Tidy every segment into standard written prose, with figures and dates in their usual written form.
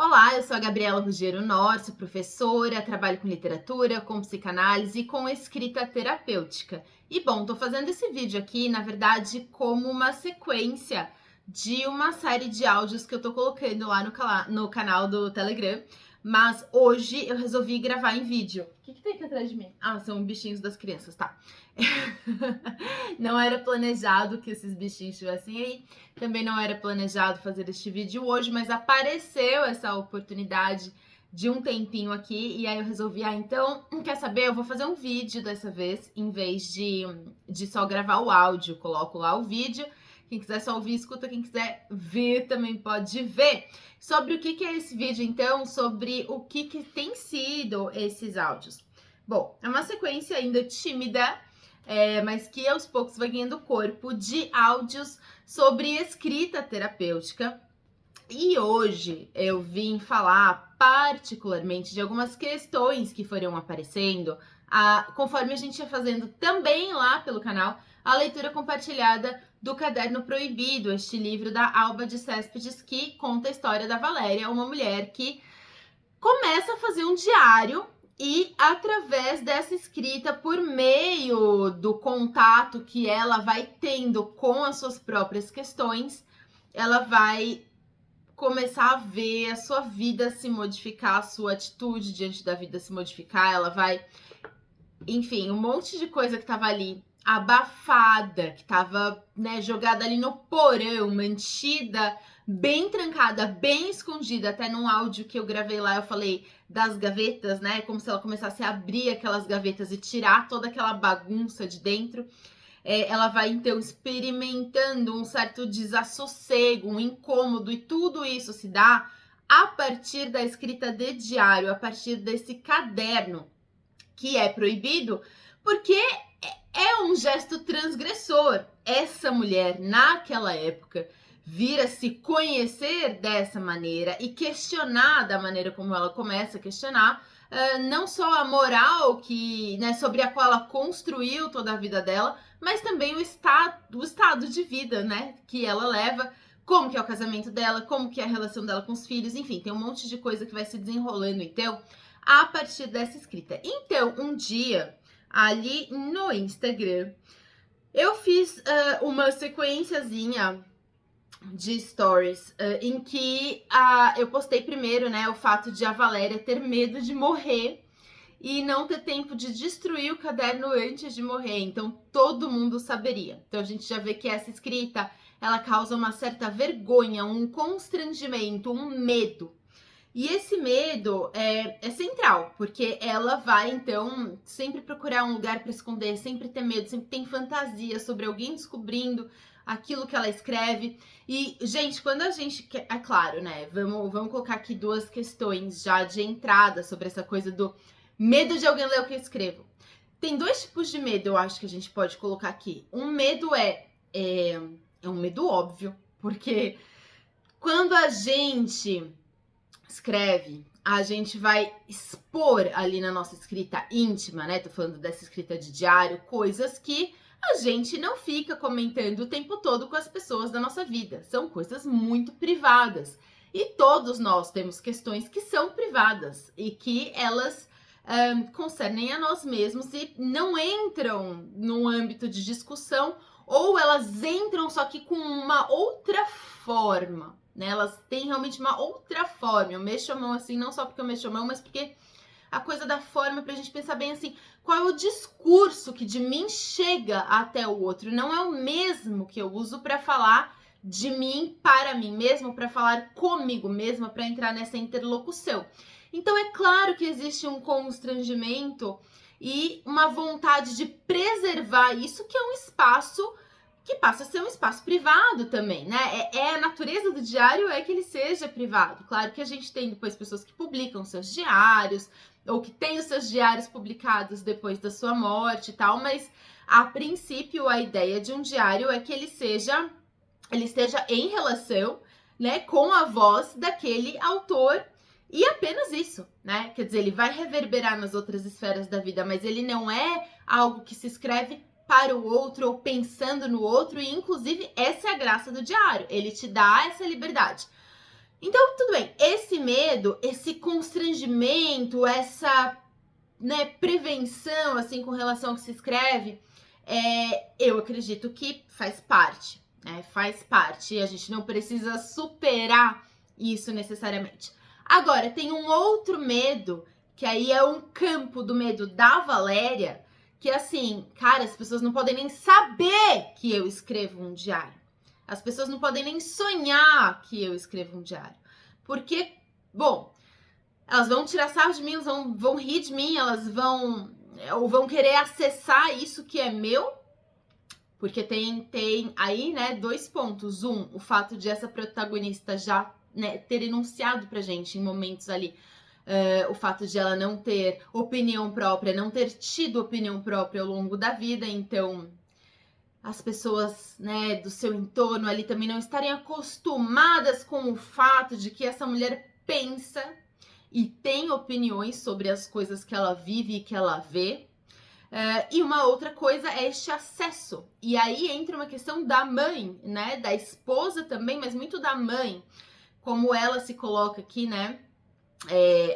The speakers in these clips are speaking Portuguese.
Olá, eu sou a Gabriela Ruggiero Nor, sou professora, trabalho com literatura, com psicanálise e com escrita terapêutica. E bom, tô fazendo esse vídeo aqui, na verdade, como uma sequência de uma série de áudios que eu tô colocando lá no canal do Telegram. Mas hoje eu resolvi gravar em vídeo. O que tem aqui atrás de mim? Ah, são bichinhos das crianças, tá. Não era planejado que esses bichinhos estivessem aí. Também não era planejado fazer este vídeo hoje, mas apareceu essa oportunidade de um tempinho aqui. E aí eu resolvi, então, quer saber? Eu vou fazer um vídeo dessa vez, em vez de só gravar o áudio. Coloco lá o vídeo. Quem quiser só ouvir, escuta. Quem quiser ver, também pode ver. Sobre o que é esse vídeo, então, sobre o que tem sido esses áudios. Bom, é uma sequência ainda tímida, mas que aos poucos vai ganhando corpo de áudios sobre escrita terapêutica. E hoje eu vim falar particularmente de algumas questões que foram aparecendo conforme a gente ia fazendo também lá pelo canal a leitura compartilhada do Caderno Proibido, este livro da Alba de Céspedes que conta a história da Valéria, uma mulher que começa a fazer um diário e através dessa escrita, por meio do contato que ela vai tendo com as suas próprias questões, ela vai começar a ver a sua vida se modificar, a sua atitude diante da vida se modificar, ela vai, enfim, um monte de coisa que tava ali abafada, que tava, jogada ali no porão, mantida, bem trancada, bem escondida, até num áudio que eu gravei lá, eu falei das gavetas, né, como se ela começasse a abrir aquelas gavetas e tirar toda aquela bagunça de dentro. Ela vai, então, experimentando um certo desassossego, um incômodo, e tudo isso se dá a partir da escrita de diário, a partir desse caderno, que é proibido, porque é um gesto transgressor. Essa mulher, naquela época, vir a se conhecer dessa maneira e questionar da maneira como ela começa a questionar, não só a moral que, sobre a qual ela construiu toda a vida dela, mas também o estado de vida, que ela leva, como que é o casamento dela, como que é a relação dela com os filhos, enfim, tem um monte de coisa que vai se desenrolando, então, a partir dessa escrita. Então, um dia, ali no Instagram, eu fiz uma sequenciazinha de stories em que eu postei primeiro, o fato de a Valéria ter medo de morrer e não ter tempo de destruir o caderno antes de morrer, então todo mundo saberia. Então a gente já vê que essa escrita, ela causa uma certa vergonha, um constrangimento, um medo. E esse medo é central, porque ela vai, então, sempre procurar um lugar para esconder, sempre ter medo, sempre tem fantasia sobre alguém descobrindo aquilo que ela escreve. E, gente, quando a gente... É claro, vamos colocar aqui duas questões já de entrada sobre essa coisa do medo de alguém ler o que eu escrevo. Tem dois tipos de medo, eu acho, que a gente pode colocar aqui. Um medo é um medo óbvio, porque quando a gente escreve, a gente vai expor ali na nossa escrita íntima, Tô falando dessa escrita de diário, coisas que a gente não fica comentando o tempo todo com as pessoas da nossa vida. São coisas muito privadas. E todos nós temos questões que são privadas e que elas concernem a nós mesmos e não entram no âmbito de discussão, ou elas entram só que com uma outra forma, Elas têm realmente uma outra forma. Eu mexo a mão assim, não só porque eu mexo a mão, mas porque a coisa da forma, pra gente pensar bem assim, qual é o discurso que de mim chega até o outro? Não é o mesmo que eu uso para falar de mim para mim mesmo, para falar comigo mesma, para entrar nessa interlocução. Então é claro que existe um constrangimento e uma vontade de preservar isso, que é um espaço que passa a ser um espaço privado também, a natureza do diário é que ele seja privado. Claro que a gente tem depois pessoas que publicam seus diários, ou que têm os seus diários publicados depois da sua morte e tal, mas a princípio a ideia de um diário é que ele esteja em relação, com a voz daquele autor, e apenas isso, Quer dizer, ele vai reverberar nas outras esferas da vida, mas ele não é algo que se escreve para o outro ou pensando no outro, e inclusive essa é a graça do diário, ele te dá essa liberdade. Então, tudo bem, esse medo, esse constrangimento, essa, né, prevenção, assim, com relação ao que se escreve, eu acredito que faz parte, né? Faz parte. E a gente não precisa superar isso necessariamente. Agora, tem um outro medo, que aí é um campo do medo da Valéria, que assim, cara, as pessoas não podem nem saber que eu escrevo um diário. As pessoas não podem nem sonhar que eu escrevo um diário. Porque, bom, elas vão tirar sarro de mim, elas vão rir de mim, elas vão querer acessar isso que é meu. Porque tem aí, né, 2 pontos. O fato de essa protagonista já, né, ter enunciado pra gente em momentos ali, o fato de ela não ter opinião própria, não ter tido opinião própria ao longo da vida. Então, as pessoas, né, do seu entorno ali também não estarem acostumadas com o fato de que essa mulher pensa e tem opiniões sobre as coisas que ela vive e que ela vê. E uma outra coisa é este acesso. E aí entra uma questão da mãe, né, da esposa também, mas muito da mãe. Como ela se coloca aqui, né,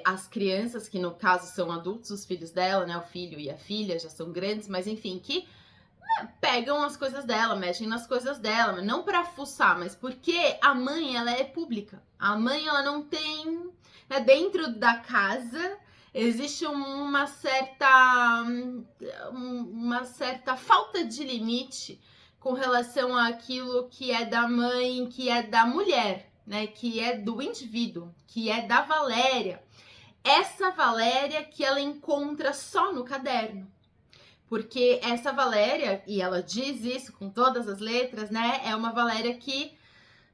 as crianças, que no caso são adultos, os filhos dela, né, o filho e a filha já são grandes, mas enfim, que pegam as coisas dela, mexem nas coisas dela, não para fuçar, mas porque a mãe, ela é pública. A mãe, ela não tem, né, dentro da casa existe uma certa falta de limite com relação àquilo que é da mãe, que é da mulher, né, que é do indivíduo, que é da Valéria. Essa Valéria que ela encontra só no caderno. Porque essa Valéria, e ela diz isso com todas as letras, né? É uma Valéria que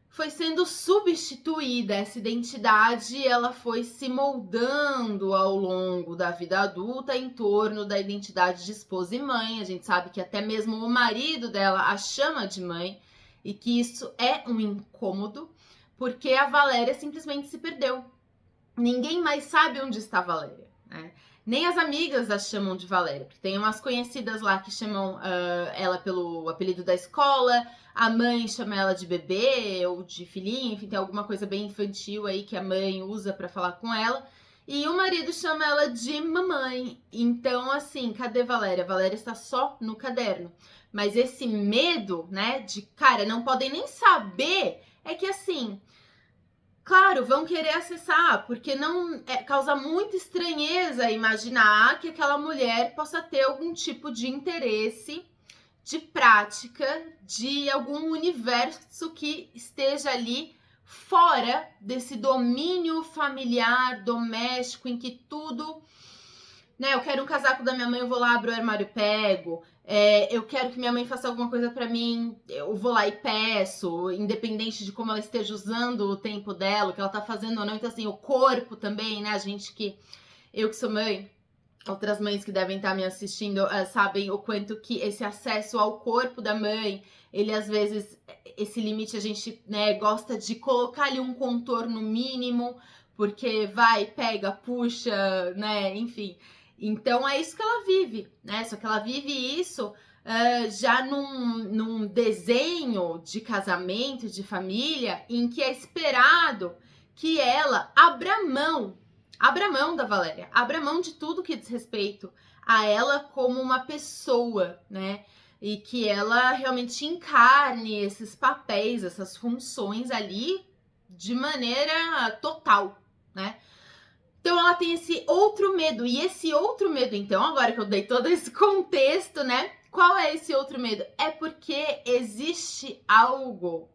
foi sendo substituída. Essa identidade, ela foi se moldando ao longo da vida adulta em torno da identidade de esposa e mãe. A gente sabe que até mesmo o marido dela a chama de mãe e que isso é um incômodo, porque a Valéria simplesmente se perdeu. Ninguém mais sabe onde está a Valéria, né? Nem as amigas a chamam de Valéria, porque tem umas conhecidas lá que chamam ela pelo apelido da escola, a mãe chama ela de bebê ou de filhinha, enfim, tem alguma coisa bem infantil aí que a mãe usa para falar com ela, e o marido chama ela de mamãe. Então, assim, cadê Valéria? Valéria está só no caderno. Mas esse medo, né, de, cara, não podem nem saber, é que assim... Claro, vão querer acessar, porque não causa muita estranheza imaginar que aquela mulher possa ter algum tipo de interesse, de prática, de algum universo que esteja ali fora desse domínio familiar, doméstico, em que tudo... Né, eu quero um casaco da minha mãe, eu vou lá, abro o armário e pego. Eu quero que minha mãe faça alguma coisa pra mim, eu vou lá e peço, independente de como ela esteja usando o tempo dela, o que ela tá fazendo ou não. Então, assim, o corpo também, né? Eu que sou mãe, outras mães que devem estar me assistindo sabem o quanto que esse acesso ao corpo da mãe, ele às vezes, esse limite a gente, né, gosta de colocar ali um contorno mínimo, porque vai, pega, puxa, né, enfim... Então é isso que ela vive, né? Só que ela vive isso já num desenho de casamento, de família, em que é esperado que ela abra mão da Valéria, abra mão de tudo que diz respeito a ela como uma pessoa, né? E que ela realmente encarne esses papéis, essas funções ali de maneira total, né? Então ela tem esse outro medo, e esse outro medo, então, agora que eu dei todo esse contexto, né? Qual é esse outro medo? É porque existe algo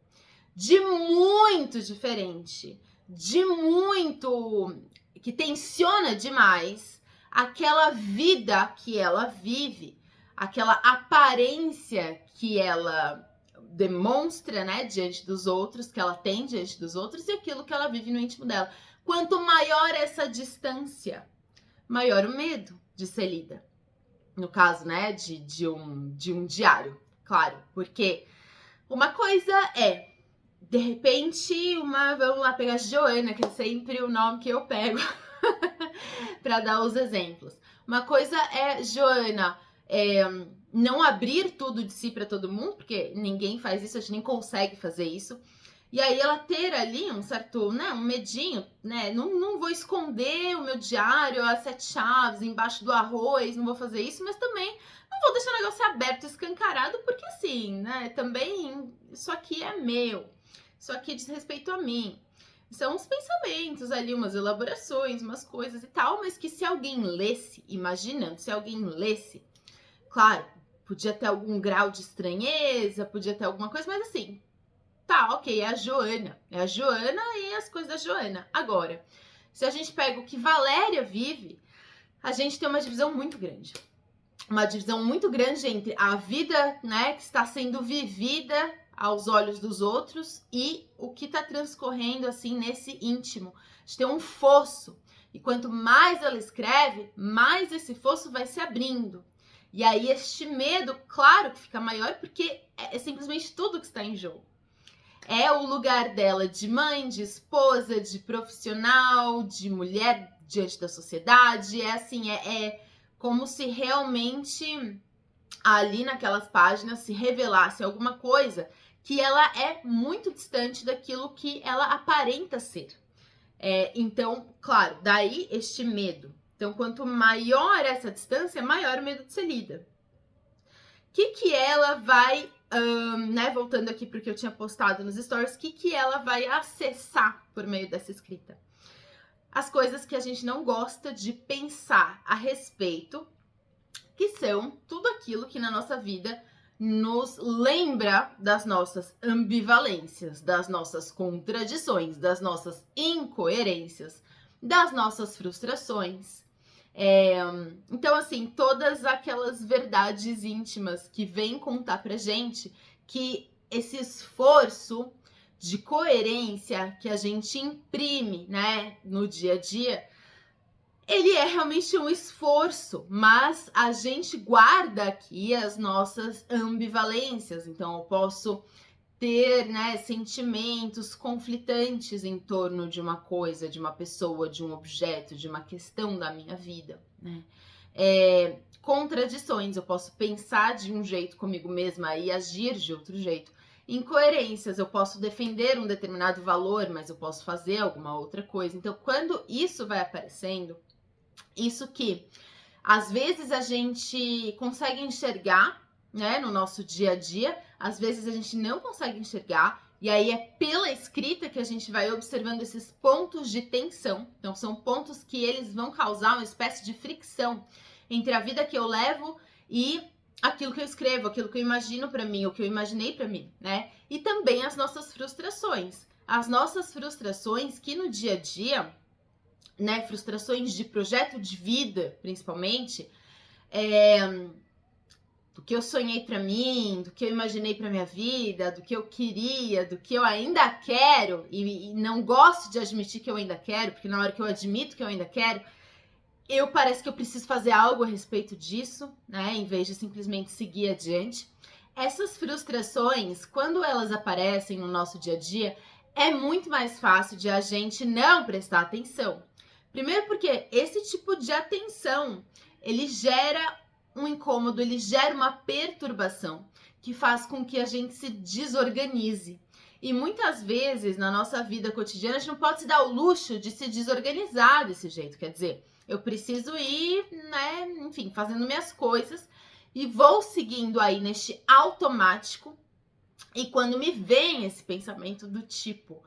de muito diferente, de muito... que tensiona demais aquela vida que ela vive, aquela aparência que ela demonstra, né, diante dos outros, que ela tem diante dos outros, e aquilo que ela vive no íntimo dela. Quanto maior essa distância, maior o medo de ser lida. No caso, né, de um diário, claro. Porque uma coisa é, de repente, vamos lá pegar a Joana, que é sempre o nome que eu pego para dar os exemplos. Uma coisa é, Joana, não abrir tudo de si para todo mundo, porque ninguém faz isso, a gente nem consegue fazer isso. E aí ela ter ali um certo, né, um medinho, né? Não vou esconder o meu diário, as 7 chaves embaixo do arroz, não vou fazer isso, mas também não vou deixar o negócio aberto, escancarado, porque assim, né? Também isso aqui é meu, isso aqui diz respeito a mim. São uns pensamentos ali, umas elaborações, umas coisas e tal, mas que se alguém lesse, imaginando, se alguém lesse, claro, podia ter algum grau de estranheza, podia ter alguma coisa, mas assim, tá, ok, é a Joana e as coisas da Joana. Agora, se a gente pega o que Valéria vive, a gente tem uma divisão muito grande. Uma divisão muito grande entre a vida, né, que está sendo vivida aos olhos dos outros e o que está transcorrendo, assim, nesse íntimo. A gente tem um fosso. E quanto mais ela escreve, mais esse fosso vai se abrindo. E aí este medo, claro que fica maior, porque é simplesmente tudo que está em jogo. É o lugar dela de mãe, de esposa, de profissional, de mulher diante da sociedade. É assim, é como se realmente ali naquelas páginas se revelasse alguma coisa que ela é muito distante daquilo que ela aparenta ser. Então, claro, daí este medo. Então, quanto maior essa distância, maior o medo de ser lida. O que ela vai, né, voltando aqui porque eu tinha postado nos stories, o que ela vai acessar por meio dessa escrita? As coisas que a gente não gosta de pensar a respeito, que são tudo aquilo que na nossa vida nos lembra das nossas ambivalências, das nossas contradições, das nossas incoerências, das nossas frustrações. Então, assim, todas aquelas verdades íntimas que vêm contar pra gente que esse esforço de coerência que a gente imprime, né, no dia a dia, ele é realmente um esforço, mas a gente guarda aqui as nossas ambivalências. Então, eu posso ter, né, sentimentos conflitantes em torno de uma coisa, de uma pessoa, de um objeto, de uma questão da minha vida, né? Contradições, eu posso pensar de um jeito comigo mesma e agir de outro jeito. Incoerências, eu posso defender um determinado valor, mas eu posso fazer alguma outra coisa. Então, quando isso vai aparecendo, isso que às vezes a gente consegue enxergar, né, no nosso dia a dia, às vezes a gente não consegue enxergar, e aí é pela escrita que a gente vai observando esses pontos de tensão. Então, são pontos que eles vão causar uma espécie de fricção entre a vida que eu levo e aquilo que eu escrevo, aquilo que eu imagino para mim, o que eu imaginei para mim, né? E também as nossas frustrações. As nossas frustrações que no dia a dia, né, frustrações de projeto de vida, principalmente, do que eu sonhei para mim, do que eu imaginei para minha vida, do que eu queria, do que eu ainda quero e não gosto de admitir que eu ainda quero, porque na hora que eu admito que eu ainda quero, parece que eu preciso fazer algo a respeito disso, né, em vez de simplesmente seguir adiante. Essas frustrações, quando elas aparecem no nosso dia a dia, é muito mais fácil de a gente não prestar atenção. Primeiro porque esse tipo de atenção, ele gera um incômodo, ele gera uma perturbação que faz com que a gente se desorganize. E muitas vezes na nossa vida cotidiana a gente não pode se dar o luxo de se desorganizar desse jeito. Quer dizer, eu preciso ir, né, enfim, fazendo minhas coisas e vou seguindo aí neste automático. E quando me vem esse pensamento do tipo,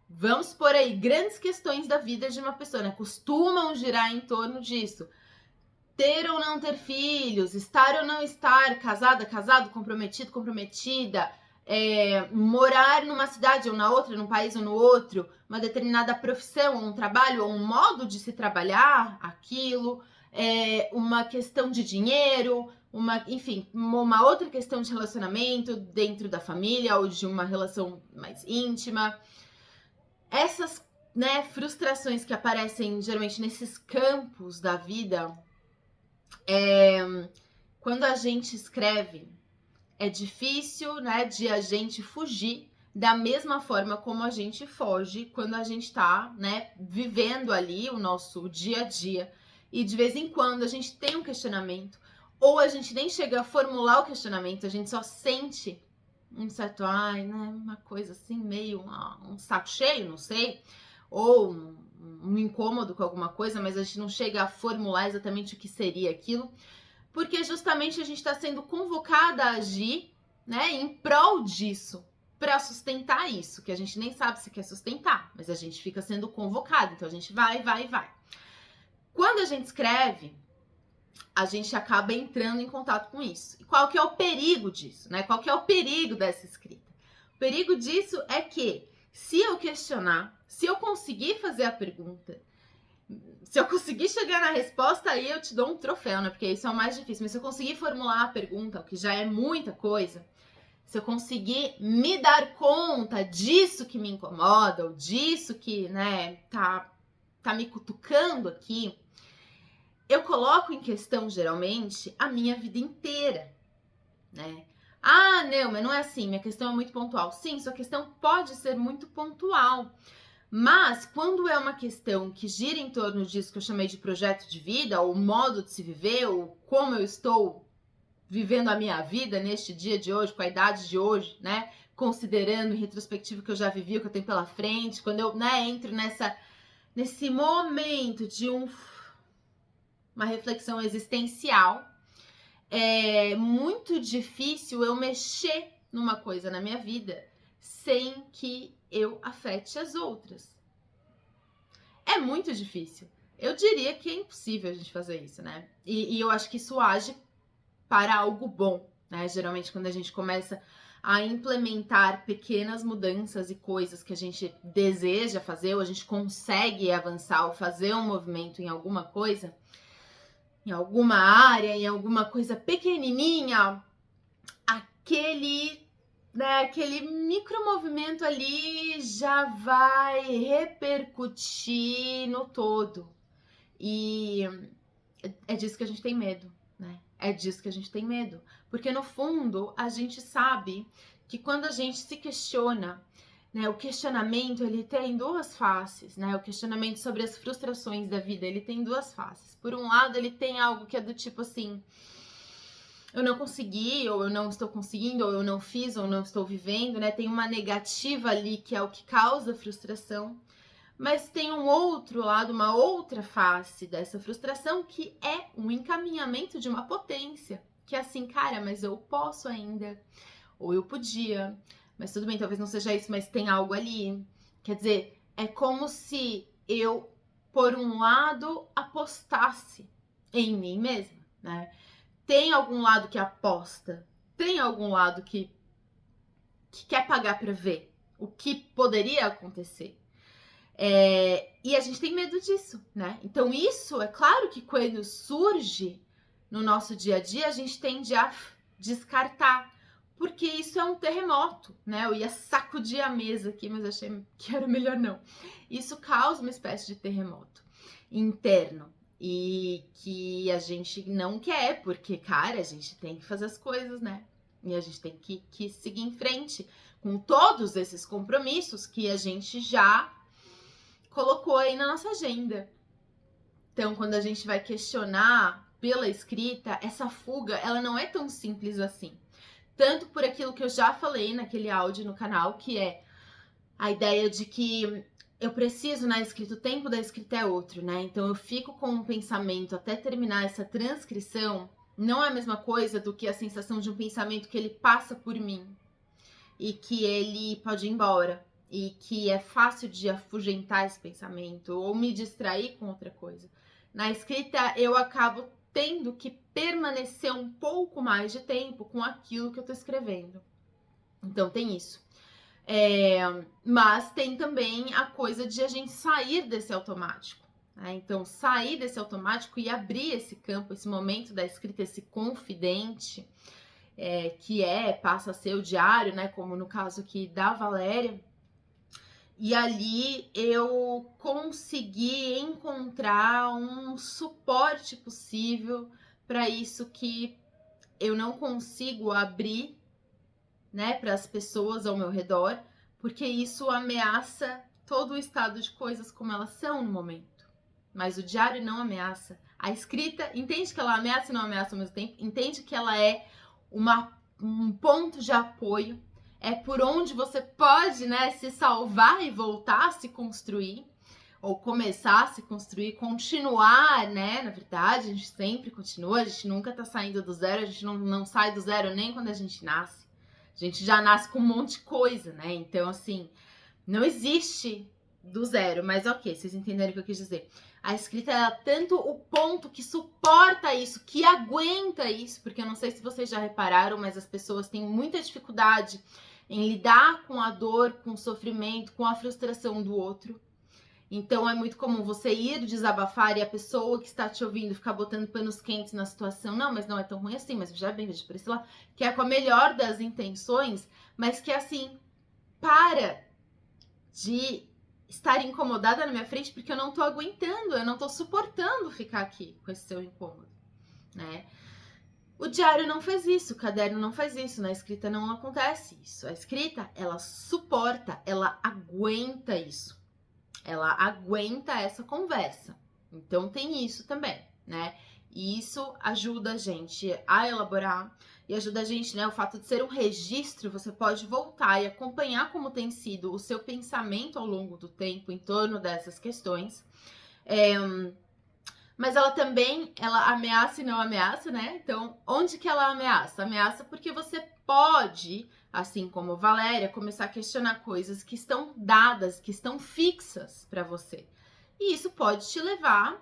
vamos por aí, grandes questões da vida de uma pessoa, né? Costumam girar em torno disso. Ter ou não ter filhos, estar ou não estar, casada, casado, comprometido, comprometida, morar numa cidade ou na outra, num país ou no outro, uma determinada profissão, um trabalho ou um modo de se trabalhar aquilo, uma questão de dinheiro, enfim, uma outra questão de relacionamento dentro da família ou de uma relação mais íntima. Essas, né, frustrações que aparecem geralmente nesses campos da vida, quando a gente escreve, é difícil, né, de a gente fugir da mesma forma como a gente foge quando a gente tá, né, vivendo ali o nosso dia a dia e de vez em quando a gente tem um questionamento ou a gente nem chega a formular o questionamento, a gente só sente um certo, ai, né, uma coisa assim, meio um saco cheio, não sei, ou um incômodo com alguma coisa, mas a gente não chega a formular exatamente o que seria aquilo, porque justamente a gente está sendo convocada a agir, né, em prol disso, para sustentar isso, que a gente nem sabe se quer sustentar, mas a gente fica sendo convocado, então a gente vai. Quando a gente escreve, a gente acaba entrando em contato com isso. E qual que é o perigo disso, né? Qual que é o perigo dessa escrita? O perigo disso é que, se eu questionar, se eu conseguir fazer a pergunta, se eu conseguir chegar na resposta, aí eu te dou um troféu, né? Porque isso é o mais difícil. Mas se eu conseguir formular a pergunta, o que já é muita coisa, se eu conseguir me dar conta disso que me incomoda, ou disso que, né, tá me cutucando aqui, eu coloco em questão, geralmente, a minha vida inteira, né? Ah, não, mas não é assim, minha questão é muito pontual. Sim, sua questão pode ser muito pontual, mas quando é uma questão que gira em torno disso que eu chamei de projeto de vida, ou modo de se viver, ou como eu estou vivendo a minha vida neste dia de hoje, com a idade de hoje, né? Considerando em retrospectiva o que eu já vivi, o que eu tenho pela frente, quando eu, né, entro nesse momento de uma reflexão existencial, é muito difícil eu mexer numa coisa na minha vida sem que eu afete as outras. É muito difícil. Eu diria que é impossível a gente fazer isso, né? E eu acho que isso age para algo bom, né? Geralmente, quando a gente começa a implementar pequenas mudanças e coisas que a gente deseja fazer, ou a gente consegue avançar ou fazer um movimento em alguma coisa, em alguma área, em alguma coisa pequenininha, aquele micromovimento ali já vai repercutir no todo. E é disso que a gente tem medo, né? É disso que a gente tem medo. Porque no fundo, a gente sabe que quando a gente se questiona, né, o questionamento, ele tem duas faces, né? O questionamento sobre as frustrações da vida, ele tem duas faces. Por um lado, ele tem algo que é do tipo assim, eu não consegui, ou eu não estou conseguindo, ou eu não fiz, ou não estou vivendo, né? Tem uma negativa ali que é o que causa frustração. Mas tem um outro lado, uma outra face dessa frustração, que é um encaminhamento de uma potência. Que é assim, cara, mas eu posso ainda, ou eu podia, mas tudo bem, talvez não seja isso, mas tem algo ali. Quer dizer, é como se eu, por um lado, apostasse em mim mesma, né? Tem algum lado que aposta, tem algum lado que quer pagar para ver o que poderia acontecer. E a gente tem medo disso, né? Então isso, é claro que quando surge no nosso dia a dia, a gente tende a descartar, porque isso é um terremoto, né? Eu ia sacudir a mesa aqui, mas achei que era melhor não. Isso causa uma espécie de terremoto interno e que a gente não quer, porque, cara, a gente tem que fazer as coisas, né? E a gente tem que seguir em frente com todos esses compromissos que a gente já colocou aí na nossa agenda. Então, quando a gente vai questionar pela escrita, essa fuga, ela não é tão simples assim. Tanto por aquilo que eu já falei naquele áudio no canal, que é a ideia de que eu preciso na escrita, o tempo da escrita é outro, né? Então eu fico com um pensamento até terminar essa transcrição, não é a mesma coisa do que a sensação de um pensamento que ele passa por mim e que ele pode ir embora. E que é fácil de afugentar esse pensamento ou me distrair com outra coisa. Na escrita, eu acabo tendo que permanecer um pouco mais de tempo com aquilo que eu tô escrevendo. Então, tem isso. Mas tem também a coisa de a gente sair desse automático. Né? Então, sair desse automático e abrir esse campo, esse momento da escrita, esse confidente, que passa a ser o diário, né? Como no caso aqui da Valéria. E ali eu consegui encontrar um suporte possível para isso que eu não consigo abrir, né, para as pessoas ao meu redor, porque isso ameaça todo o estado de coisas como elas são no momento. Mas o diário não ameaça. A escrita entende que ela ameaça e não ameaça ao mesmo tempo, entende que ela é um ponto de apoio, é por onde você pode, né, se salvar e voltar a se construir, ou começar a se construir, continuar, né, na verdade, a gente sempre continua, a gente nunca tá saindo do zero, a gente não sai do zero nem quando a gente nasce, a gente já nasce com um monte de coisa, né, então, assim, não existe do zero, mas ok, vocês entenderam o que eu quis dizer. A escrita é tanto o ponto que suporta isso, que aguenta isso, porque eu não sei se vocês já repararam, mas as pessoas têm muita dificuldade em lidar com a dor, com o sofrimento, com a frustração do outro. Então é muito comum você ir desabafar e a pessoa que está te ouvindo ficar botando panos quentes na situação. Não, mas não é tão ruim assim, mas já bem, veja por esse lado, que é com a melhor das intenções, mas que assim, para de estar incomodada na minha frente porque eu não tô aguentando, eu não tô suportando ficar aqui com esse seu incômodo, né? O diário não faz isso, o caderno não faz isso, na escrita não acontece isso. A escrita, ela suporta, ela aguenta isso. Ela aguenta essa conversa. Então tem isso também, né? E isso ajuda a gente a elaborar e ajuda a gente, né? O fato de ser um registro, você pode voltar e acompanhar como tem sido o seu pensamento ao longo do tempo em torno dessas questões. Mas ela também, ela ameaça e não ameaça, né? Então, onde que ela ameaça? Ameaça porque você pode, assim como Valéria, começar a questionar coisas que estão dadas, que estão fixas para você. E isso pode te levar,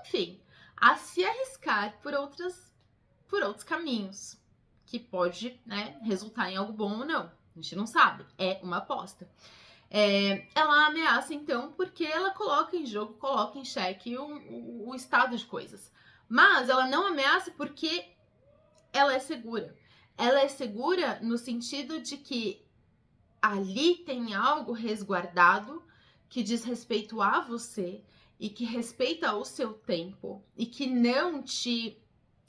enfim, a se arriscar por outros caminhos, que pode, né, resultar em algo bom ou não. A gente não sabe, é uma aposta. Ela ameaça, então, porque ela coloca em jogo, coloca em xeque o estado de coisas. Mas ela não ameaça porque ela é segura. Ela é segura no sentido de que ali tem algo resguardado que diz respeito a você e que respeita o seu tempo e que não te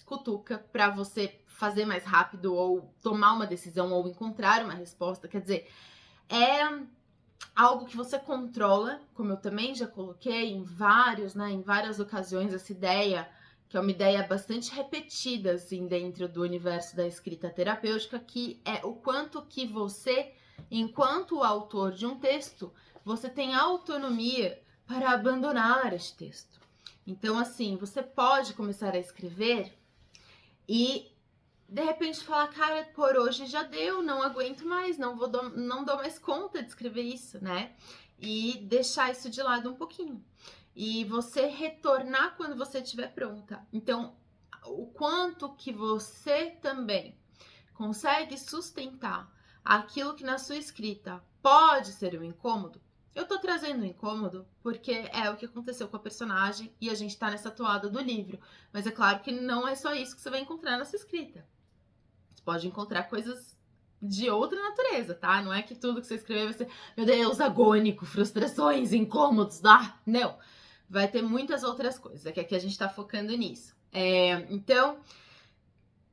cutuca para você fazer mais rápido ou tomar uma decisão ou encontrar uma resposta. Quer dizer, é algo que você controla, como eu também já coloquei em várias ocasiões, essa ideia, que é uma ideia bastante repetida, assim, dentro do universo da escrita terapêutica, que é o quanto que você, enquanto autor de um texto, você tem autonomia para abandonar este texto. Então, assim, você pode começar a escrever e de repente falar, cara, por hoje já deu, não aguento mais, não dou mais conta de escrever isso, né? E deixar isso de lado um pouquinho. E você retornar quando você estiver pronta. Então, o quanto que você também consegue sustentar aquilo que na sua escrita pode ser um incômodo. Eu tô trazendo um incômodo porque é o que aconteceu com a personagem e a gente tá nessa toada do livro. Mas é claro que não é só isso que você vai encontrar na sua escrita. Pode encontrar coisas de outra natureza, tá? Não é que tudo que você escrever vai ser, meu Deus, agônico, frustrações, incômodos, não. Vai ter muitas outras coisas, é que aqui a gente tá focando nisso. Então,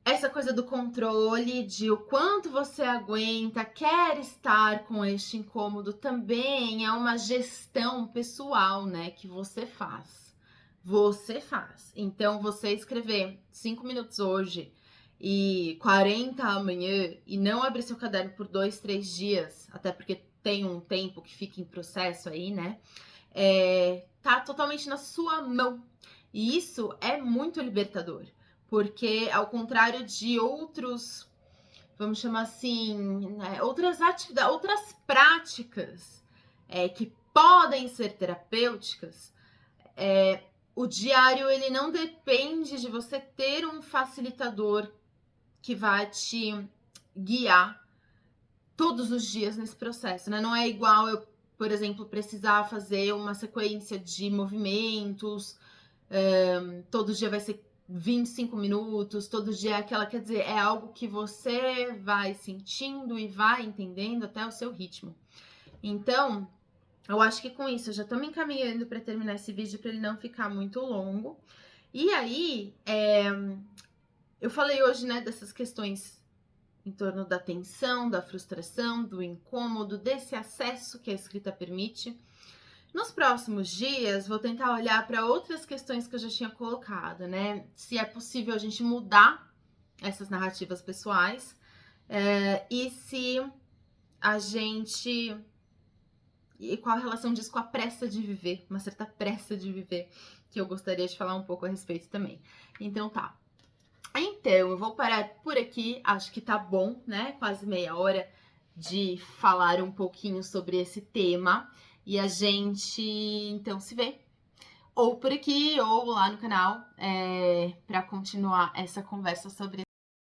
essa coisa do controle, de o quanto você aguenta, quer estar com este incômodo, também é uma gestão pessoal, né, que você faz. Você faz. Então, você escrever 5 minutos hoje e 40 amanhã e não abrir seu caderno por 2, 3 dias, até porque tem um tempo que fica em processo aí, né? Tá totalmente na sua mão. E isso é muito libertador, porque ao contrário de outros, vamos chamar assim, né, outras atividades, outras práticas que podem ser terapêuticas, o diário ele não depende de você ter um facilitador que vai te guiar todos os dias nesse processo, né? Não é igual eu, por exemplo, precisar fazer uma sequência de movimentos, todo dia vai ser 25 minutos, todo dia é aquela, quer dizer, é algo que você vai sentindo e vai entendendo até o seu ritmo. Então, eu acho que com isso eu já tô me encaminhando para terminar esse vídeo para ele não ficar muito longo. E aí, eu falei hoje, né, dessas questões em torno da tensão, da frustração, do incômodo, desse acesso que a escrita permite. Nos próximos dias, vou tentar olhar para outras questões que eu já tinha colocado, né? Se é possível a gente mudar essas narrativas pessoais e se a gente... E qual a relação disso com a pressa de viver, uma certa pressa de viver, que eu gostaria de falar um pouco a respeito também. Então tá. Então, eu vou parar por aqui, acho que tá bom, né? Quase meia hora de falar um pouquinho sobre esse tema. E a gente, então, se vê ou por aqui ou lá no canal para continuar essa conversa sobre